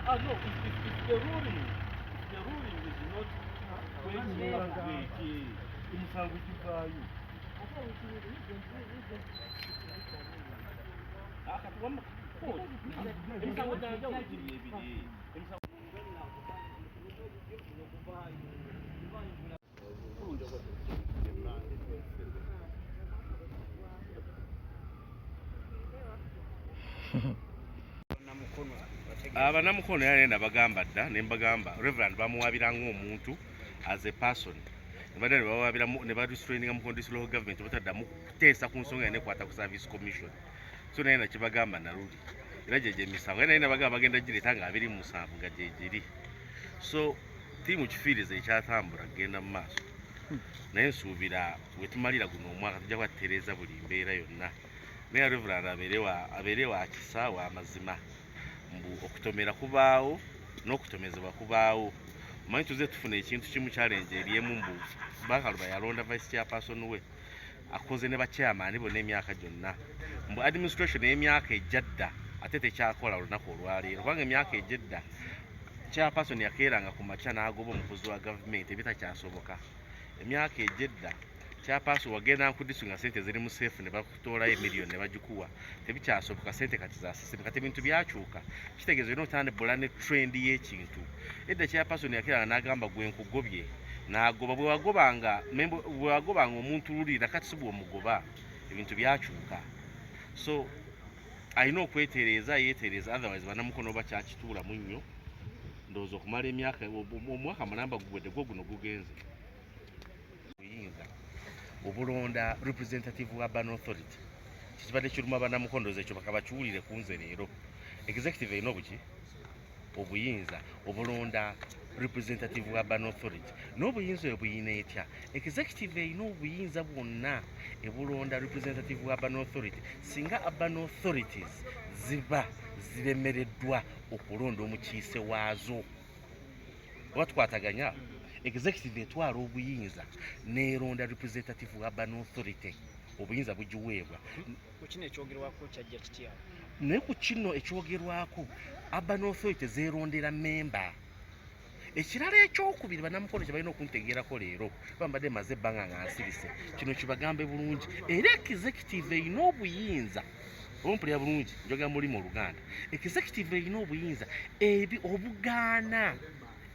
No, if the ruling is not imisango givayo. Abanamukono yalenda bagamba dda ne mbagamba Reverend bamuwabiranga omuntu as a person nebadde ne bawabira ne barestraininga Mukono district local government bataddamu kuteesa ku nsonga nekwata ku service commission so naye nakibagamba naluli era gye misango era naye nabagamba bagenda gireeta nga 27 nga gyegiri so tiimu kifiiriza ekyatambula kugenda mu maaso naye nsuubira wetumalira guno omwaka tujja kwatereeza buli mbeera yonna naye Reverend abeere wa kisa wa mazima mbu okutomera kubaawo n'okutomezebwa kubaawo manyi tuze tufuna ekintu kimu challenge eriemu mbu Bakaluba yalonda vice chairperson we akoze ne bachairman bonna emyaka gyonna mbu administration y'emyaka ejjadda ate tekyakola olunaku olwaleero kubanga emyaka ejjadda chairperson yakeeranga ku makya n'agoba omukozi wa gavumenti ebitakyasoboka emyaka ejjadda chairperson wagenda nkuddisu nga sente ziri mu seefu ne bakutoolayo emiliyoni ne bagikuwa tebikyasoboka sente kati zasisimu kati ebintu byakyuka kitegeeza olina otandibula ne trend y'ekintu edda chairperson yakeeranga n'agamba gwe nkugobye n'agoba bwe wagobanga omuntu lulira kati si bw'omugoba ebintu byakyuka so alina okwetereeza yeetereeza otherwise banamukono bakyakituulamu nnyo ndowooza okumala emyaka omwaka mulamba guwedde gwo guno gugenze buyinza obulonda representative wa Urban Authority kikibadde kiruma banamukono ekyo bakabakiwulire ku nze leero executive erina obuyinza obulonda representative wa Urban Authority n'obuyinza oyo buyina etya executive erina obuyinza bwonna ebulonda representative wa Urban Authority singa Urban Authorities ziba ziremereddwa okulonda omukiise waazo oba tukwataganya executive etwala obuyinza neeronda representative wa Urban Authority obuyinza bugiweebwa naye ku kino ekyogerwako Urban Authority zeerondera memba ekirala ekyokubiri banamukono kye balina okuntegeerako leero bambadde maze ebbanga nga nsirise kino kibagambe bulungi era executive erina obuyinza obumpulira bulungi njogera mulimu Oluganda executive erina obuyinza obugaana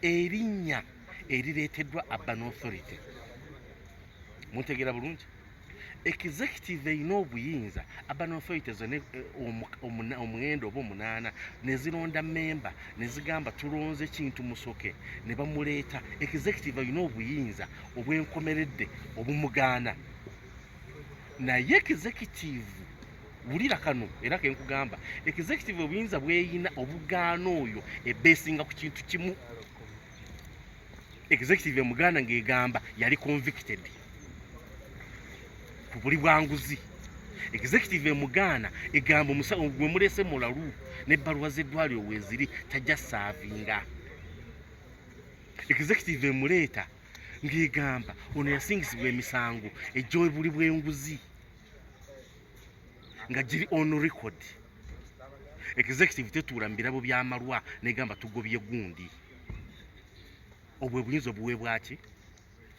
erinnya erireeteddwa Urban Authority muntegeera bulungi executive erina obuyinza Urban Authority zone omugendo oba 8 nezironda memba nezigamba tulonze kintu musoke ne bamuleeta executive erina obuyinza obwenkomeredde obumugaana naye executive wulira kano era kenkugamba executive obuyinza bweyina obugaana oyo ebesinga ku kintu kimu executive muganda ngegamba yali convicted ku buli bwanguzi executive muganda egamba omusawo gwe mulese mulalu n'ebbaluwa z'eddwaliro weeziri tajja saavinga executive muleeta ngegamba ono yasingisibwa emisango ejjowe buli bw'enguzi nga giri on record executive tetuula mu birabo by'amalwa negamba tugobye gundi obwe buyinza obuweebwa ki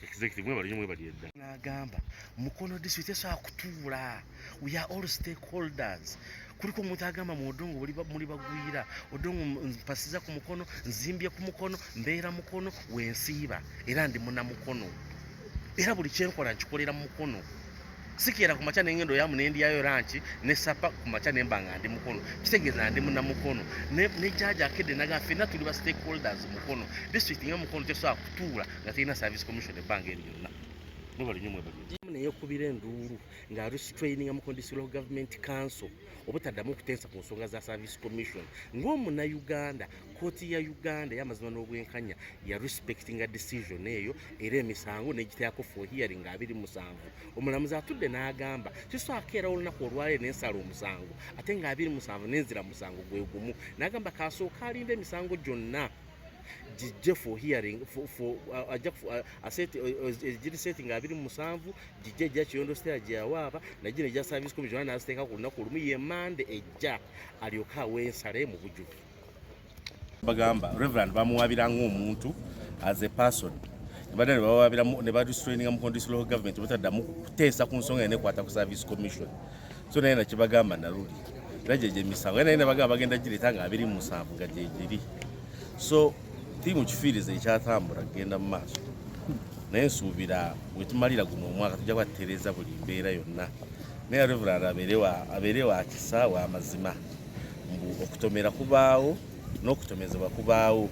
executive mwebali edda n'agamba Mukono district esobola kutuula we are all stakeholders kuliko omuntu agamba mu odongo muli bagwira odongo mpasiza ku Mukono nzimbye ku Mukono mbeera Mukono wensiiba era ndi munnamukono era buli kyenkola nkikolera mu Mukono sikiera ku makya n'engendo yamu n'endyayo ranchi ne sapa ku makya n'embanga ndi Mukono kitegeeza ndi munnamukono ne judge akedde naga ffenna tuli ba stakeholders Mukono district nga Mukono tesobola kutuula nga terina service commission ebbanga eri lyonna mwebali nnyo neyokubira enduulu nga restraininga Mukono district local government council obutaddamu okuteesa ku nsonga za service commission ng'omunnauganda kkooti ya Uganda y'amazima n'obwenkanya ya respectinga decision eyo era emisango n'egiteekako for hearing 27 omulamuzi atudde n'agamba kisobola kukeerawo olunaku olwaleero n'ensala omusango ate nga 27 n'enzira musango gwe gumu n'agamba kasooka alinda emisango gyonna gijje for hearing giri setting 27 gijje ejja Kiyondo State gye yawaaba najje nejja service commission n'aziteeka ku lunaku olumu ye Mande ejja alyoka aw'ensala mu bujjuvu bagamba Reverend bamuwabira ng'omuntu as a person badani bawabira ne badustraininga mu conditional local government bataddamu kuteesa ku nsonga enekwata ku service commission so naye nakibagamba naluli rajeje misango naye bagamba bagenda gireeta nga 27 nga gyegiri so tiimu kifiiriza ekyatambula kugenda mu maaso naye nsuubira bwe tumalira guno omwaka tujja kwatereeza buli mbeera yonna naye Reverend abeere wa kisa wa mazima mbu okutomera kubaawo n'okutomezebwa kubaawo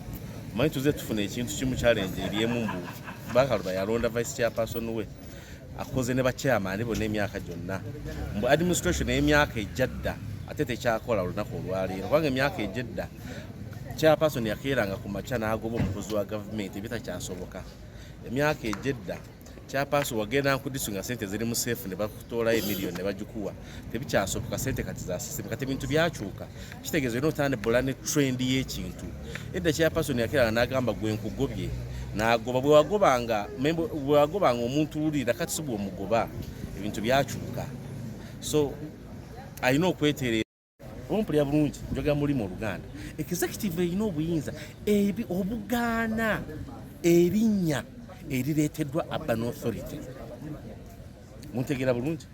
manyi tuze tufuna ekintu kimu challenge eriemu mbu Bakaluba yalonda vice chairperson we akoze ne ba chairman bonna emyaka gyonna mbu administration y'emyaka ejjadda ate tekyakola olunaku olwaleero kubanga emyaka ejjadda chairperson yakeeranga ku makya n'agoba omukozi wa gavumenti ebitakyasoboka emyaka ejjadda chairperson wagenda ku district nga sente ziri mu safe ne bakutoolayo emiliyoni ne bagikuwa tebikyasoboka sente kati za system kati ebintu byakyuka kitegeeza ino otandibula ne trend y'ekintu edda chairperson yakeeranga n'agamba gwe nkugobye n'agoba bwe wagobanga omuntu lulira kati si bw'omugoba ebintu byakyuka so alina okwetereera ompulira bulungi njoga mulimu oluganda executive erina obuyinza obugaana erinnya erireeteddwa urban authority muntegeera bulungi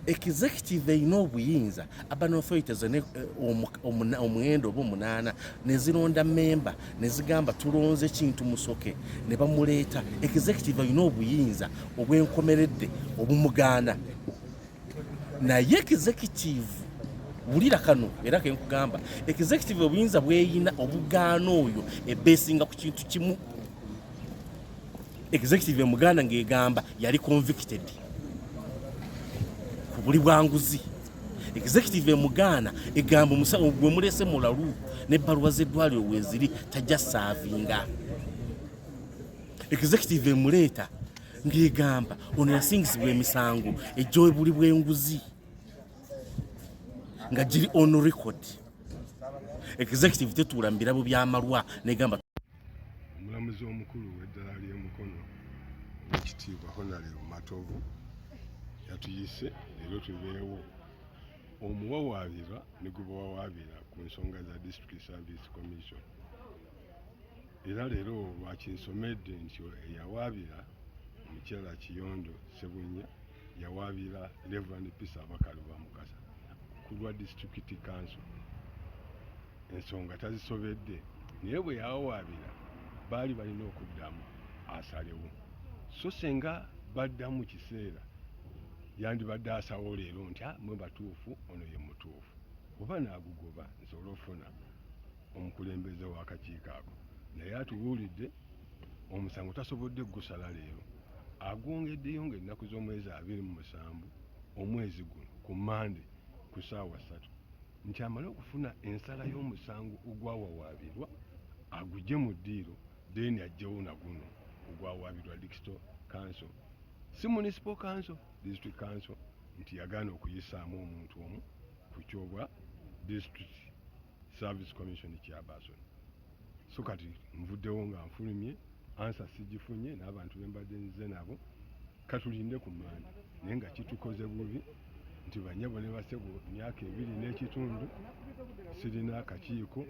executive erina obuyinza urban authority omwendo oba 8 nezironda memba nezigamba tulonze kintu musoke ne bamuleeta executive erina obuyinza obwenkomeredde obumugaana naye executive wulira kano era kenkugamba executive obuyinza bweyina obugaana oyo ebesinga ku kintu kimu executive muganda ngegamba yali convicted ku buli bwanguzi executive muganda egamba omusawo gwe mulese mulalu n'ebbaluwa z'eddwaliro weziri tajja saavinga executive muleeta ngegamba ono yasingisibwa emisango ejjo buli bw'enguzi nga giri on record executive tetuula mu birabo by'amalwa negamba omulamuzi omukulu w'eddala ly'e Mukono ekitiibwa Honorable Matovu yatuyise leero tubeewo omuwawaabirwa ne gwe bawawaabira ku nsonga za District Service Commission era leero lwakinsomedde nti eyawaabira omukyala Kiyondo Sebunya yawaabira Reverend Peace Abakaluba Mukasa ku lwa District Council ensonga tazisobedde naye bwe yawawaabira baali balina okuddamu asalewo so senga baddamu kiseera yandibadde asawo leero nti mwe batuufu ono ye mutuufu oba n'agugoba nsobola ofuna omukulembeze w'akakiiko ako naye atubuulidde omusango tasobodde gusala leero agwongeddeyo ng'ennaku z'omwezi 27 omwezi guno ku Mande ku ssaawa 3 nti amale okufuna ensala y'omusango ogwawawaabirwa agugye mu ddiiro then ajjewo naguno ogwawaabirwa District Council si Municipal Council District Council nti yagaana okuyisaamu omuntu omu ku kyobwa District Service Commission Chairperson so kati nvuddewo nga nfulumye ansa sigifunye n'abantu bembadde nze nabo katulinde ku Mande naye nga kitukoze bubi nti banyabo ne basebo myaka 2 n'ekitundu sirina akakiiko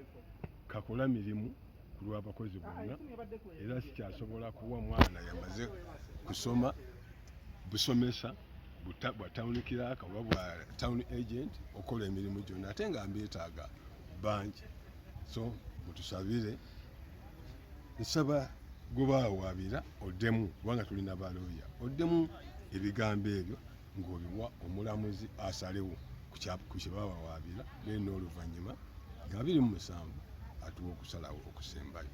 kakola mirimu ku lw'abakozi bonna era sikyasobola kuwa mwana yamaze kusoma busomesa bwa town clerk oba bwa town agent okola emirimu gyonna ate nga mbyetaaga bangi so mutusabire nsaba gwebawaabira oddemu kubanga tulina balooya oddemu ebigambo ebyo ng'obiwa omulamuzi asalewo ku kyebawawaabira naye n'oluvannyuma nga 27 atuwa okusalawo okusembayo